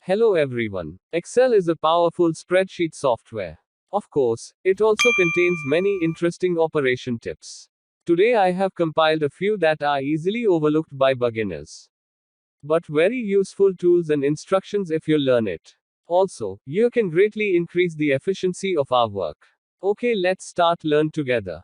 Hello everyone. Excel is a powerful spreadsheet software. Of course, it also contains many interesting operation tips. Today I have compiled a few that are easily overlooked by beginners, but very useful tools and instructions if you learn it. Also, you can greatly increase the efficiency of our work. Okay, let's start learn together.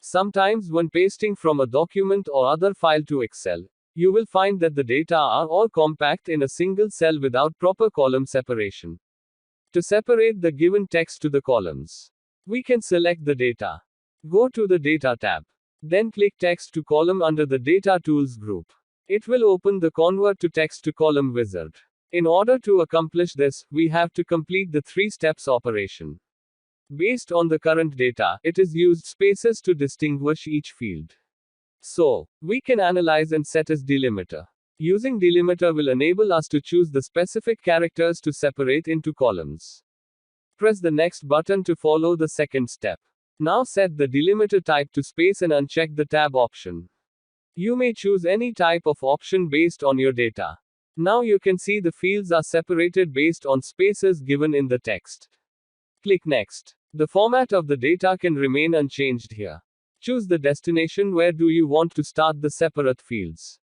Sometimes when pasting from a document or other file to Excel, you will find that the data are all compact in a single cell without proper column separation. To separate the given text to the columns, we can select the data. Go to the Data tab. Then click Text to Column under the Data Tools group. It will open the Convert to Text to Column wizard. In order to accomplish this, we have to complete the 3 steps operation. Based on the current data, it is used spaces to distinguish each field. So, we can analyze and set as delimiter. Using delimiter will enable us to choose the specific characters to separate into columns. Press the next button to follow the second step. Now set the delimiter type to space and uncheck the tab option. You may choose any type of option based on your data. Now you can see the fields are separated based on spaces given in the text. Click Next. The format of the data can remain unchanged here. Choose the destination where do you want to start the separate fields.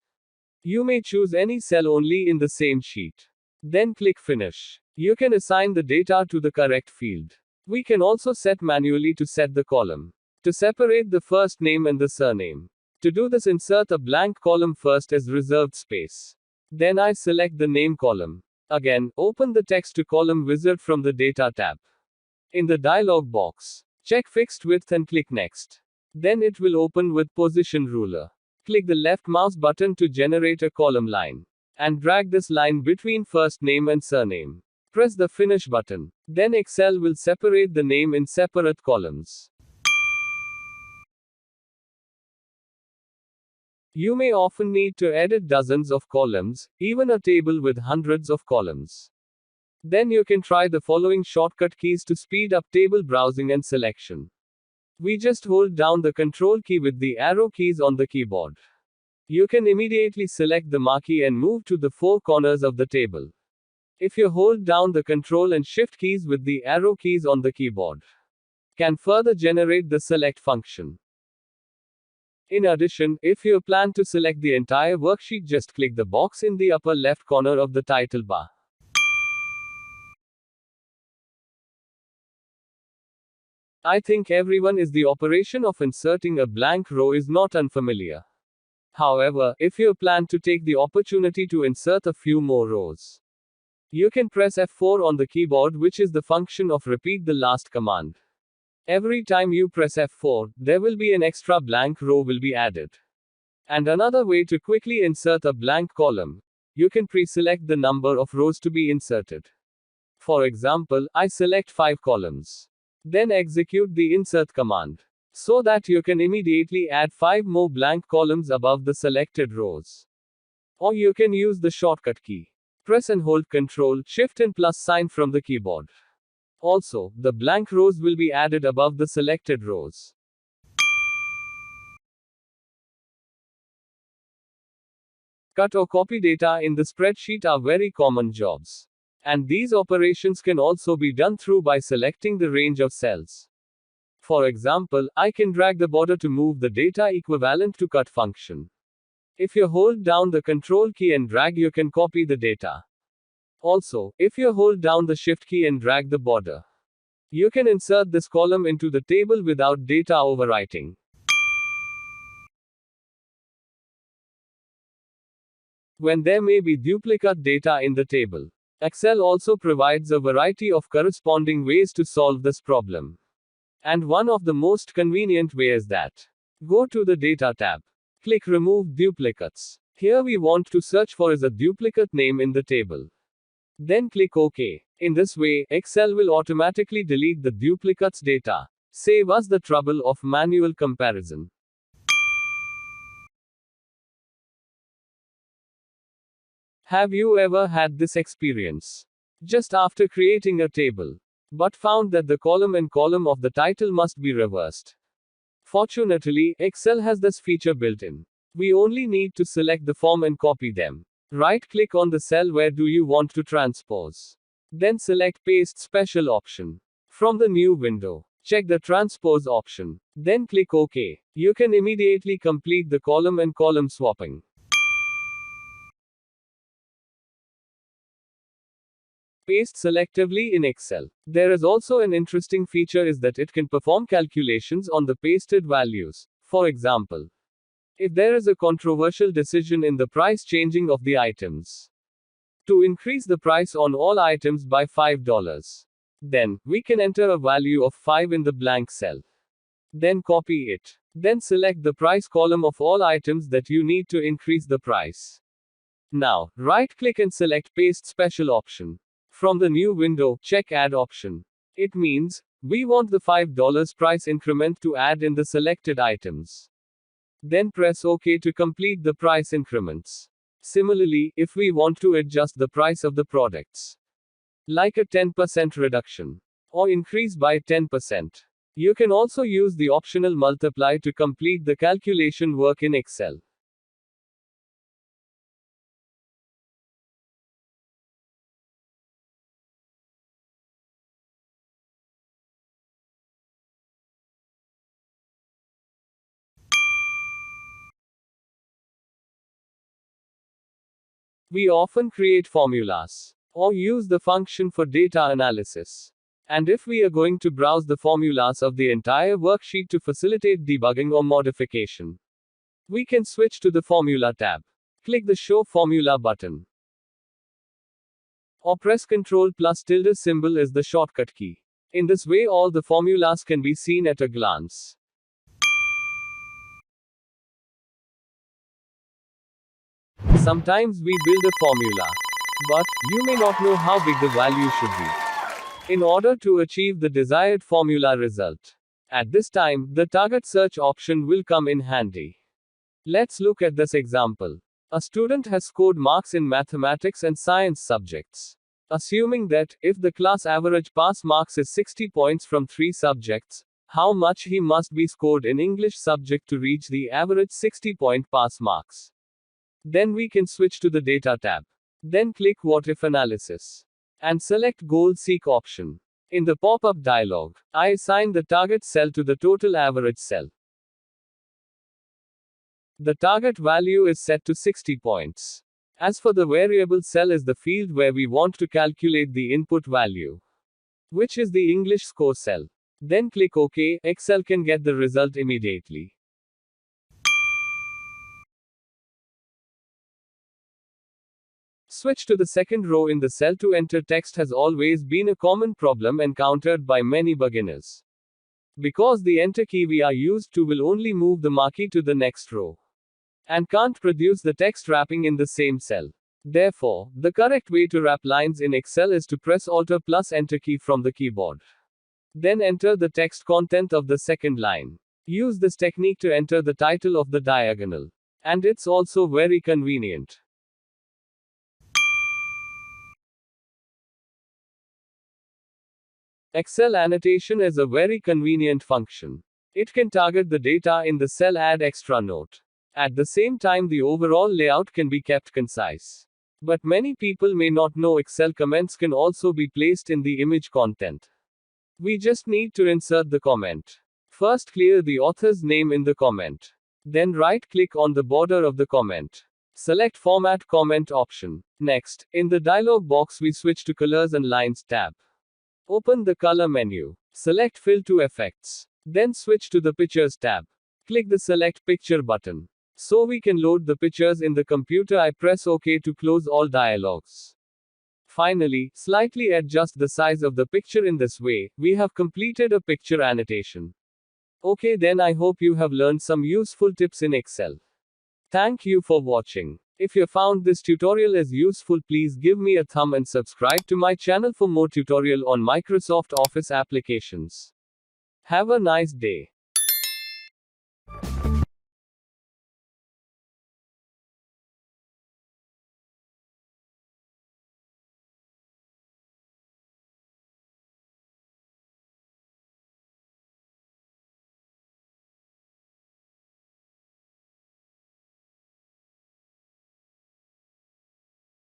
You may choose any cell only in the same sheet. Then click Finish. You can assign the data to the correct field. We can also set manually to set the column. To separate the first name and the surname. To do this, insert a blank column first as reserved space. Then I select the name column. Again, open the Text to Column wizard from the Data tab. In the dialog box, check Fixed Width and click Next. Then it will open with Position Ruler. Click the left mouse button to generate a column line. And drag this line between first name and surname. Press the Finish button. Then Excel will separate the name in separate columns. You may often need to edit dozens of columns, even a table with hundreds of columns. Then you can try the following shortcut keys to speed up table browsing and selection. We just hold down the Control key with the arrow keys on the keyboard. You can immediately select the marquee and move to the 4 corners of the table. If you hold down the Control and Shift keys with the arrow keys on the keyboard, can further generate the select function. In addition, if you plan to select the entire worksheet, just click the box in the upper left corner of the title bar. I think everyone is the operation of inserting a blank row is not unfamiliar. However, if you plan to take the opportunity to insert a few more rows, you can press F4 on the keyboard, which is the function of repeat the last command. Every time you press F4, there will be an extra blank row will be added. And another way to quickly insert a blank column, you can pre-select the number of rows to be inserted. For example, I select 5 columns. Then execute the insert command, so that you can immediately add 5 more blank columns above the selected rows. Or you can use the shortcut key. Press and hold Ctrl, Shift and plus sign from the keyboard. Also, the blank rows will be added above the selected rows. Cut or copy data in the spreadsheet are very common jobs. And these operations can also be done through by selecting the range of cells. For example, I can drag the border to move the data equivalent to cut function. If you hold down the Control key and drag, you can copy the data. Also, if you hold down the Shift key and drag the border, you can insert this column into the table without data overwriting. When there may be duplicate data in the table, Excel also provides a variety of corresponding ways to solve this problem. And one of the most convenient ways is that go to the Data tab. Click Remove Duplicates. Here we want to search for is a duplicate name in the table. Then click OK. In this way, Excel will automatically delete the duplicates data. Save us the trouble of manual comparison. Have you ever had this experience? Just after creating a table, but found that the column and column of the title must be reversed. Fortunately, Excel has this feature built in. We only need to select the form and copy them. Right-click on the cell where do you want to transpose. Then select Paste Special option. From the new window, check the Transpose option. Then click OK. You can immediately complete the column and column swapping. Paste selectively in Excel. There is also an interesting feature is that it can perform calculations on the pasted values. For example, if there is a controversial decision in the price changing of the items to increase the price on all items by $5, then we can enter a value of 5 in the blank cell. Then copy it. Then select the price column of all items that you need to increase the price. Now, right-click and select Paste Special option. From the new window, check Add option. It means, we want the $5 price increment to add in the selected items. Then press OK to complete the price increments. Similarly, if we want to adjust the price of the products, like a 10% reduction, or increase by 10%, you can also use the optional multiply to complete the calculation work in Excel. We often create formulas or use the function for data analysis. And if we are going to browse the formulas of the entire worksheet to facilitate debugging or modification, we can switch to the Formula tab. Click the Show Formula button. Or press Ctrl plus tilde symbol is the shortcut key. In this way, all the formulas can be seen at a glance. Sometimes we build a formula, but you may not know how big the value should be in order to achieve the desired formula result. At this time, the target search option will come in handy. Let's look at this example. A student has scored marks in mathematics and science subjects. Assuming that, if the class average pass marks is 60 points from 3 subjects, how much he must be scored in English subject to reach the average 60-point pass marks. Then we can switch to the Data tab. Then click What If Analysis. And select Goal Seek option. In the pop-up dialog, I assign the target cell to the total average cell. The target value is set to 60 points. As for the variable cell is the field where we want to calculate the input value, which is the English score cell. Then click OK. Excel can get the result immediately. Switch to the second row in the cell to enter text has always been a common problem encountered by many beginners. Because the enter key we are used to will only move the marquee to the next row and can't produce the text wrapping in the same cell. Therefore, the correct way to wrap lines in Excel is to press Alt plus Enter key from the keyboard. Then enter the text content of the second line. Use this technique to enter the title of the diagonal. And it's also very convenient. Excel annotation is a very convenient function. It can target the data in the cell, add extra note. At the same time, the overall layout can be kept concise. But many people may not know Excel comments can also be placed in the image content. We just need to insert the comment. First, clear the author's name in the comment. Then right-click on the border of the comment. Select Format Comment option. Next, in the dialog box we switch to Colors and Lines tab. Open the Color menu. Select Fill to Effects. Then switch to the Pictures tab. Click the Select Picture button. So we can load the pictures in the computer. I press OK to close all dialogs. Finally, slightly adjust the size of the picture. In this way, we have completed a picture annotation. Okay, then I hope you have learned some useful tips in Excel. Thank you for watching. If you found this tutorial as useful, please give me a thumb and subscribe to my channel for more tutorial on Microsoft Office applications. Have a nice day.